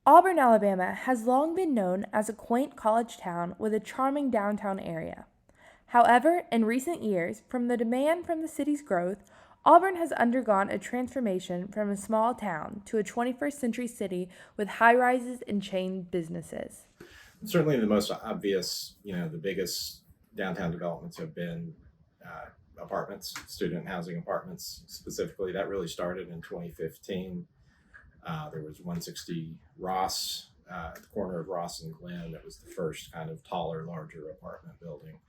Auburn, Alabama has long been known as a quaint college town with a charming downtown area. However, in recent years, from the demand from the city's growth, Auburn has undergone a transformation from a small town to a 21st century city with high rises and chain businesses. Certainly the most obvious, the biggest downtown developments have been apartments, student housing apartments specifically. That really started in 2015. There was 160 Ross at the corner of Ross and Glen. That was the first kind of taller, larger apartment building.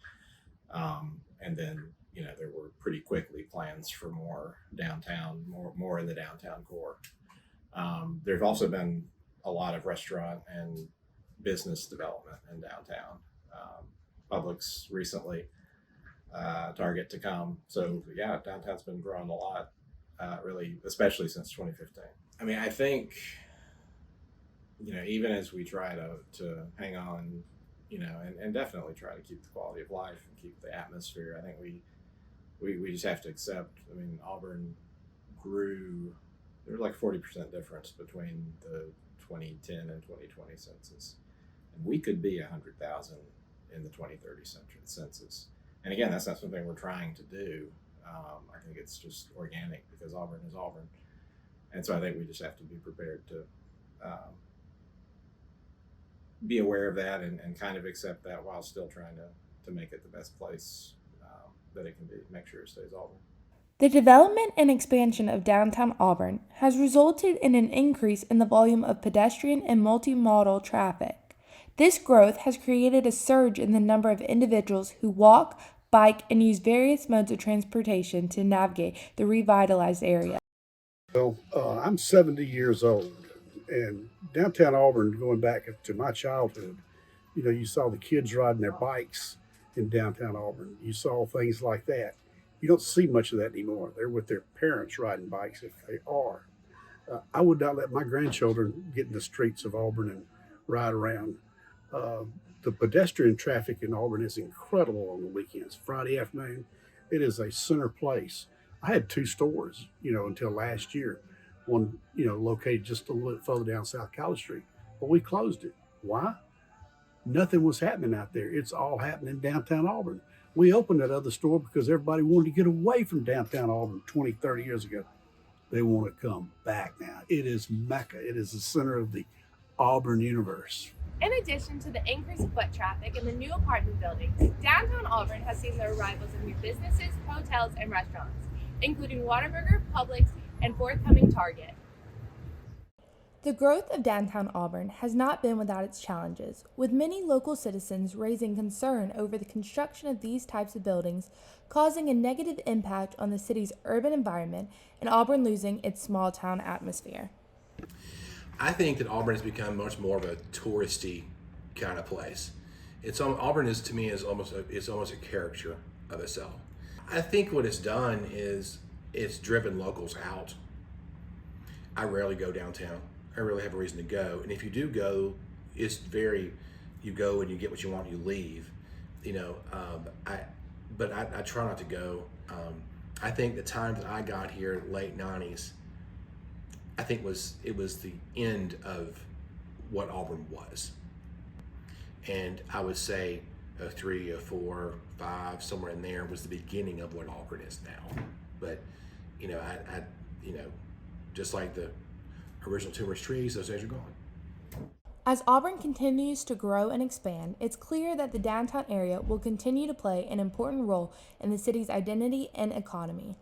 And then, there were pretty quickly plans for more downtown, more in the downtown core. There's also been a lot of restaurant and business development in downtown. Publix recently, Target to come. So yeah, downtown's been growing a lot, really, especially since 2015. I mean, I think even as we try to hang on, and definitely try to keep the quality of life and keep the atmosphere. I think we just have to accept. I mean, Auburn grew. There was like 40% difference between the 2010 and 2020 census, and we could be 100,000 in the 2030 census. And again, that's not something we're trying to do. I think it's just organic because Auburn is Auburn, and so I think we just have to be prepared to be aware of that and kind of accept that while still trying to make it the best place that it can be. Make sure it stays Auburn. The development and expansion of downtown Auburn has resulted in an increase in the volume of pedestrian and multimodal traffic. This growth has created a surge in the number of individuals who walk, bike, and use various modes of transportation to navigate the revitalized area. I'm 70 years old, and downtown Auburn, going back to my childhood, you saw the kids riding their bikes in downtown Auburn. You saw things like that. You don't see much of that anymore. They're with their parents riding bikes if they are. I would not let my grandchildren get in the streets of Auburn and ride around. Uh, the pedestrian traffic in Auburn is incredible on the weekends. Friday afternoon, it is a center place. I had two stores, until last year. One, located just a little further down South College Street, but we closed it. Why? Nothing was happening out there. It's all happening downtown Auburn. We opened that other store because everybody wanted to get away from downtown Auburn 20, 30 years ago. They want to come back now. It is Mecca. It is the center of the Auburn universe. In addition to the increase of foot traffic and the new apartment buildings, downtown Auburn has seen the arrivals of new businesses, hotels, and restaurants, including Whataburger, Publix, and forthcoming Target. The growth of downtown Auburn has not been without its challenges, with many local citizens raising concern over the construction of these types of buildings, causing a negative impact on the city's urban environment and Auburn losing its small town atmosphere. I think that Auburn has become much more of a touristy kind of place. Auburn is to me is almost a caricature of itself. I think what it's done is it's driven locals out. I rarely go downtown. I rarely have a reason to go, and if you do go, you go and you get what you want, and you leave. I try not to go. I think the time that I got here, late '90s, I think it was the end of what Auburn was, and I would say a 3, a 4, 5, somewhere in there was the beginning of what Auburn is now. But just like the original tumors trees, those days are gone. As Auburn continues to grow and expand, it's clear that the downtown area will continue to play an important role in the city's identity and economy.